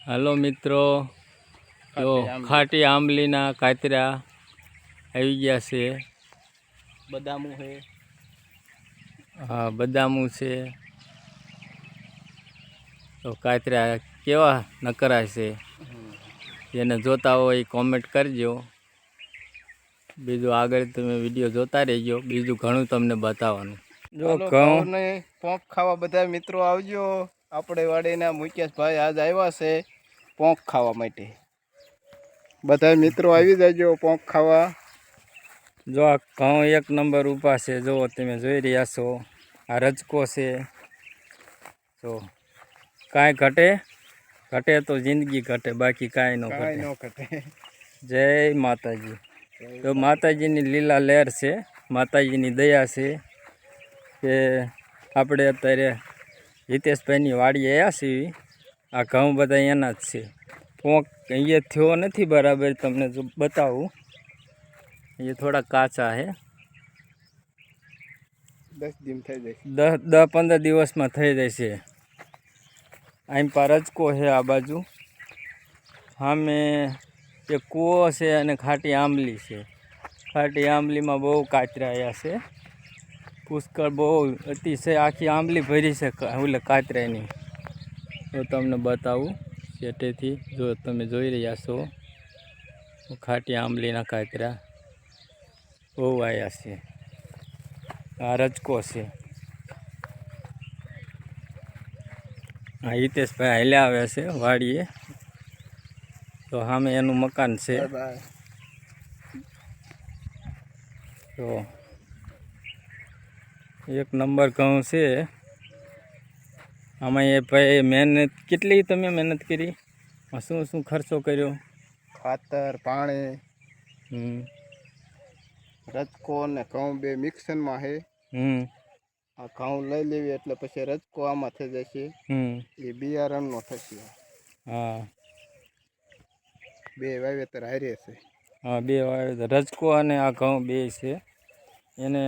હાલો મિત્રો, જો ખાટી આંબલીના કાતરા આવી ગયા છે. બદામું છે. હા, બદામું છે. તો કાતરા કેવા નકરા છે, જેને જોતા હોય એ કોમેન્ટ કરજો. બીજું આગળ તમે વિડીયો જોતા રહેજો, બીજું ઘણું તમને બતાવવાનું. જો ઘઉં ને પોંક ખાવા બધા મિત્રો આવજો. આપણે વાડીના મુકેશભાઈ આજ આવ્યા છે પોંક ખાવા માટે. બધા મિત્રો આવી જજો પોંક ખાવા. જો આ ઘઉં એક નંબર ઊભા છે, જો તમે જોઈ રહ્યા છો. આ રજકો છે. જો કાંઈ ઘટે તો જિંદગી ઘટે, બાકી કાંઈ ન ઘટે. જય માતાજી. તો માતાજીની લીલા લહેર છે, માતાજીની દયા છે કે આપણે અત્યારે હિતેશભાઈની વાડીએ આવ્યા છીએ. આ ઘઉં બધા એના જ છે. પોંક અહીંયા થયો નથી બરાબર, તમને જો બતાવું. એ થોડા કાચા છે. 10 દિન થઈ જાય. 10-15 દિવસમાં થઈ જશે. અહીં પર રજકો છે આ બાજુ. સામે એક કૂવો છે અને ખાટી આંબલી છે. ખાટી આંબલીમાં બહુ કાતરા આવ્યા છે. પુષ્કળ બહુ અતિશય આખી આંબલી ભરી છે ઓલે કાતરાની. તો તમને બતાવું સેટેથી. જો તમે જોઈ રહ્યા છો, ખાટી આંબલીના કાતરા બહુ આવ્યા છે. આ રજકો છે. આ હિતેશભાઈ હાલ્યા આવે છે વાડીએ. તો સામે એનું મકાન છે. તો એક નંબર ઘઉં છે. આમાં એ ભાઈ મહેનત કેટલી તમે મહેનત કરી? શું ખર્ચો કર્યો? ખાતર, પાણી, રજકો ને ઘઉં બે મિક્સરમાં છે. આ ઘઉં લઈ લેવી એટલે પછી રજકો આમાં થઈ જશે. એ બિયારણનો થશે. હા, બે વાવેતર હારે છે. હા, બે વાવેતર, રજકો અને આ ઘઉં બે છે. એને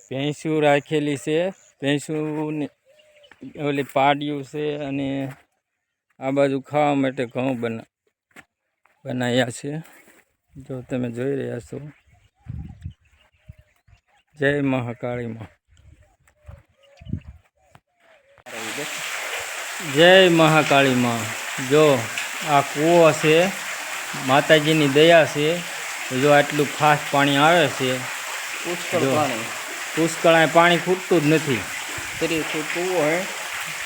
ભેંસું રાખેલી છે. ભેંસુની ઓલી પાડ્યું છે. અને આ બાજુ ખાવા માટે ઘઉં બનાવ્યા છે. જો તમે જોઈ રહ્યા છો. જય મહાકાળી માં. જય મહાકાળી માં. જો આ કૂવો છે, માતાજીની દયા છે. જો આટલું ખાસ પાણી આવે છે. પુષ્કળ પાણી ખૂટતું જ નથી. 30 ફૂટ કૂવો હે.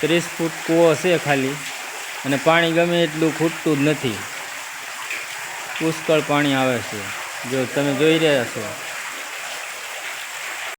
30 ફૂટ કૂવો છે ખાલી, અને પાણી ગમે એટલું ખૂટતું જ નથી. પુષ્કળ પાણી આવે છે. જો તમે જોઈ રહ્યા છો.